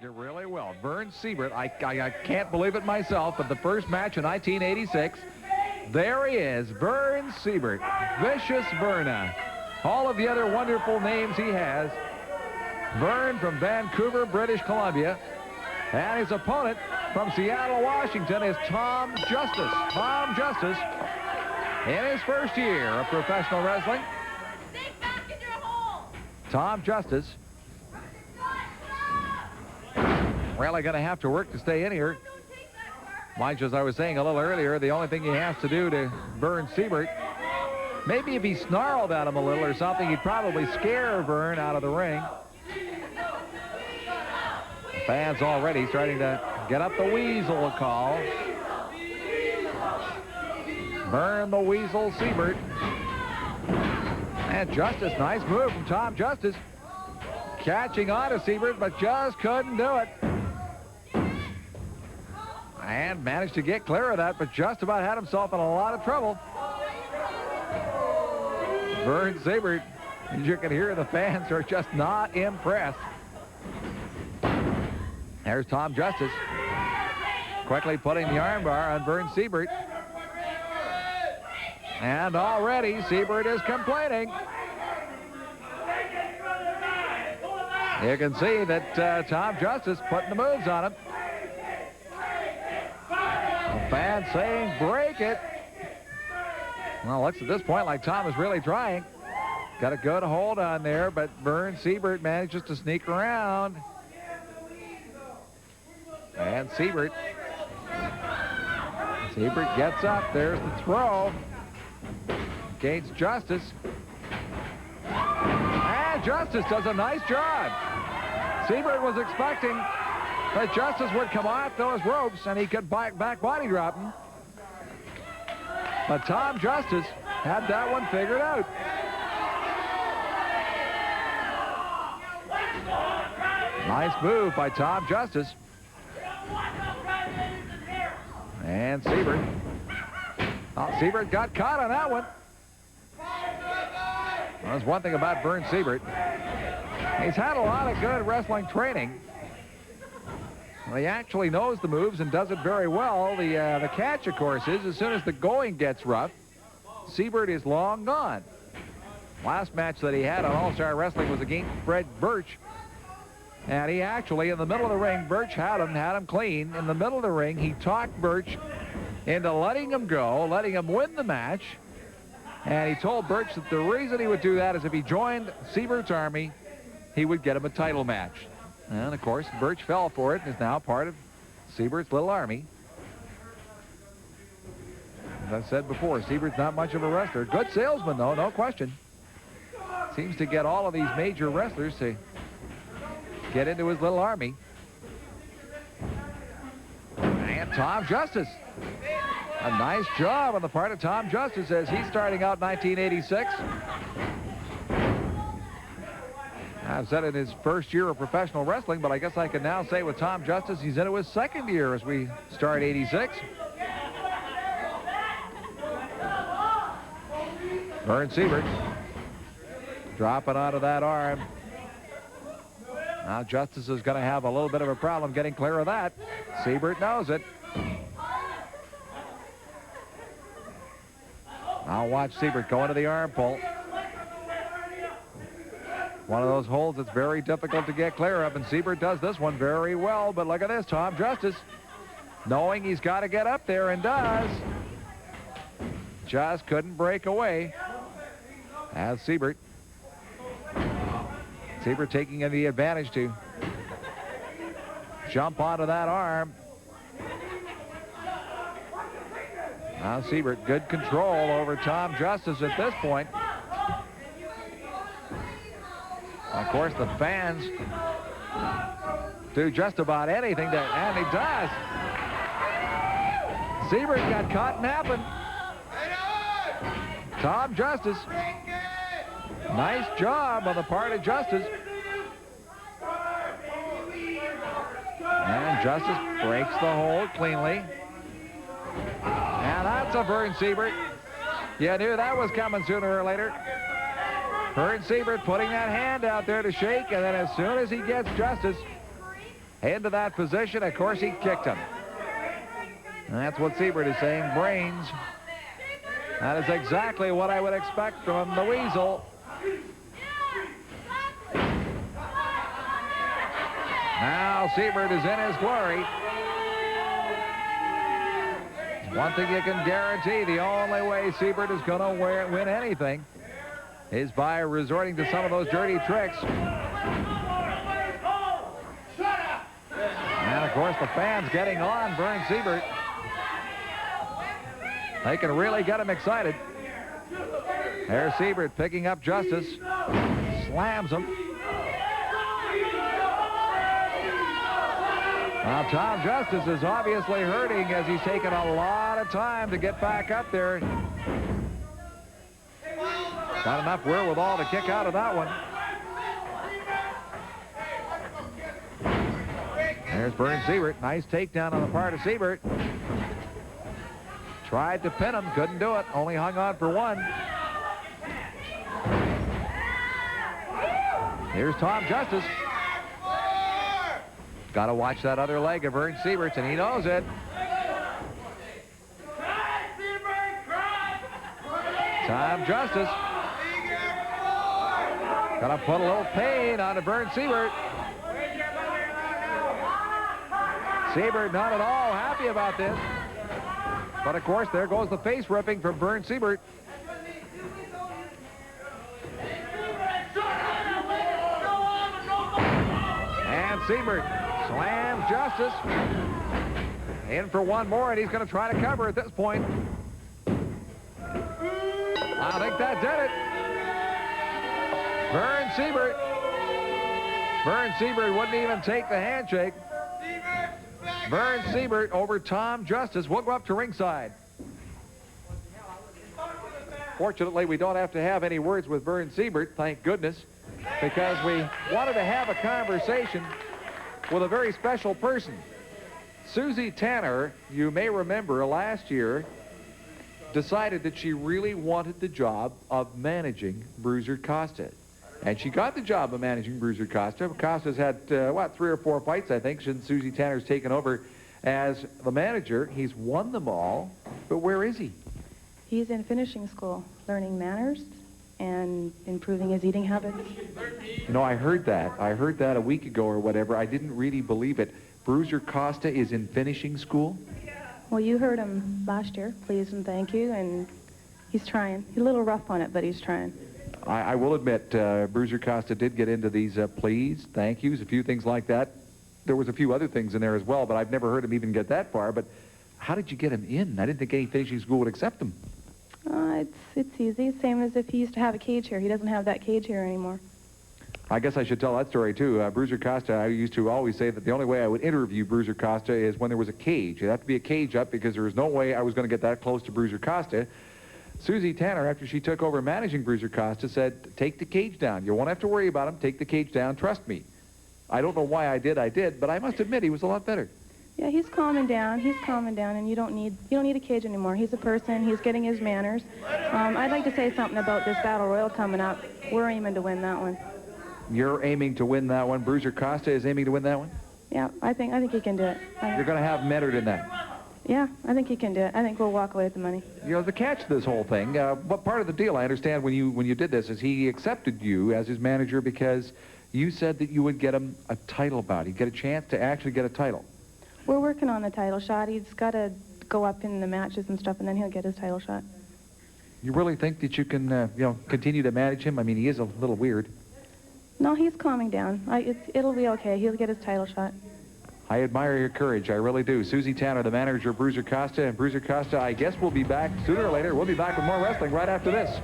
Did really well. Verne Siebert, I can't believe it myself, but the first match in 1986, there he is, Verne Siebert, Vicious Verne. All of the other wonderful names he has. Verne from Vancouver, British Columbia. And his opponent from Seattle, Washington is Tom Justice. Tom Justice, in his first year of professional wrestling. Tom Justice really going to have to work to stay in here. Mind you, as I was saying a little earlier, the only thing he has to do to Verne Siebert, maybe if he snarled at him a little or something, he'd probably scare Verne out of the ring. The fans already starting to get up the Weasel call. Verne the Weasel Siebert. And Justice, nice move from Tom Justice. Catching on to Siebert, but just couldn't do it. And managed to get clear of that, but just about had himself in a lot of trouble. Verne Siebert, as you can hear, the fans are just not impressed. There's Tom Justice, quickly putting the armbar on Verne Siebert. And already Siebert is complaining. You can see that Tom Justice putting the moves on him. The fans saying, break it. Well, it looks at this point like Tom is really trying. Got a good hold on there, but Verne Siebert manages to sneak around. And Siebert gets up. There's the throw against Justice. And Justice does a nice job. Siebert was expecting that Justice would come off those ropes and he could back body drop him. But Tom Justice had that one figured out. Nice move by Tom Justice. And Siebert. Oh, Siebert got caught on that one. Well, there's one thing about Verne Siebert. He's had a lot of good wrestling training. Well, he actually knows the moves and does it very well. The catch, of course, is as soon as the going gets rough, Siebert is long gone. Last match that he had on All-Star Wrestling was against Fred Birch. And he actually, in the middle of the ring, Birch had him clean. In the middle of the ring, he talked Birch into letting him go, letting him win the match. And he told Birch that the reason he would do that is if he joined Siebert's army, he would get him a title match. And, of course, Birch fell for it and is now part of Siebert's little army. As I said before, Siebert's not much of a wrestler. Good salesman, though, no question. Seems to get all of these major wrestlers to get into his little army. And Tom Justice. A nice job on the part of Tom Justice as he's starting out 1986. I've said in his first year of professional wrestling, but I guess I can now say with Tom Justice, he's into his second year as we start 86. Verne Siebert dropping out of that arm. Now Justice is going to have a little bit of a problem getting clear of that. Siebert knows it. Now watch Siebert go into the arm pull. One of those holds that's very difficult to get clear of, and Siebert does this one very well. But look at this, Tom Justice, knowing he's got to get up there, and does. Just couldn't break away. As Siebert taking the advantage to jump onto that arm. Now Siebert, good control over Tom Justice at this point. Of course, the fans do just about anything to, and he does. Siebert got caught napping. Tom Justice. Nice job on the part of Justice. And Justice breaks the hold cleanly. And that's a Verne Siebert. You knew that was coming sooner or later. Verne Siebert putting that hand out there to shake, and then as soon as he gets Justice, into that position. Of course, he kicked him. And that's what Siebert is saying, brains. That is exactly what I would expect from the Weasel. Now Siebert is in his glory. One thing you can guarantee, the only way Siebert is going to win anything is by resorting to some of those dirty tricks. And, of course, the fans getting on Verne Siebert. They can really get him excited. There's Siebert picking up Justice. Slams him. Now, Tom Justice is obviously hurting as he's taken a lot of time to get back up there. Got enough wherewithal to kick out of that one. There's Verne Siebert. Nice takedown on the part of Siebert. Tried to pin him, couldn't do it. Only hung on for one. Here's Tom Justice. Got to watch that other leg of Verne Siebert's, and he knows it. Tom Justice. Got to put a little pain on Verne Siebert. Siebert not at all happy about this. But, of course, there goes the face ripping from Verne Siebert. And Siebert slams Justice. In for one more, and he's going to try to cover at this point. I think that did it. Verne Siebert. Verne Siebert wouldn't even take the handshake. Verne Siebert over Tom Justice. We'll go up to ringside. Fortunately, we don't have to have any words with Verne Siebert, thank goodness, because we wanted to have a conversation with a very special person. Suzie Tanner, you may remember last year, decided that she really wanted the job of managing Bruiser Costa. And she got the job of managing Bruiser Costa. Costa's had, 3 or 4 fights, I think, since Suzie Tanner's taken over as the manager. He's won them all, but where is he? He's in finishing school, learning manners and improving his eating habits. You know, I heard that. I heard that a week ago or whatever. I didn't really believe it. Bruiser Costa is in finishing school? Well, you heard him last year, please and thank you, and he's trying. He's a little rough on it, but he's trying. I will admit, Bruiser Costa did get into these please, thank yous, a few things like that. There was a few other things in there as well, but I've never heard him even get that far. But how did you get him in? I didn't think any finishing school would accept him. It's easy, same as if he used to have a cage here. He doesn't have that cage here anymore. I guess I should tell that story, too. Bruiser Costa, I used to always say that the only way I would interview Bruiser Costa is when there was a cage. It'd have to be a cage up because there was no way I was going to get that close to Bruiser Costa. Suzie Tanner, after she took over managing Bruiser Costa, said, take the cage down. You won't have to worry about him. Take the cage down. Trust me. I don't know why I did, but I must admit he was a lot better. Yeah, he's calming down. He's calming down, and you don't need a cage anymore. He's a person. He's getting his manners. I'd like to say something about this Battle Royal coming up. We're aiming to win that one. You're aiming to win that one. Bruiser Costa is aiming to win that one? Yeah, I think he can do it. You're going to have Medard in that? Yeah, I think he can do it. I think we'll walk away with the money. You know, the catch to this whole thing, what part of the deal, I understand, when you did this, is he accepted you as his manager because you said that you would get him a title bout. He'd get a chance to actually get a title. We're working on the title shot. He's got to go up in the matches and stuff, and then he'll get his title shot. You really think that you can, continue to manage him? I mean, he is a little weird. No, he's calming down. It'll be okay. He'll get his title shot. I admire your courage. I really do. Suzie Tanner, the manager of Bruiser Costa. And Bruiser Costa, I guess we'll be back sooner or later. We'll be back with more wrestling right after this.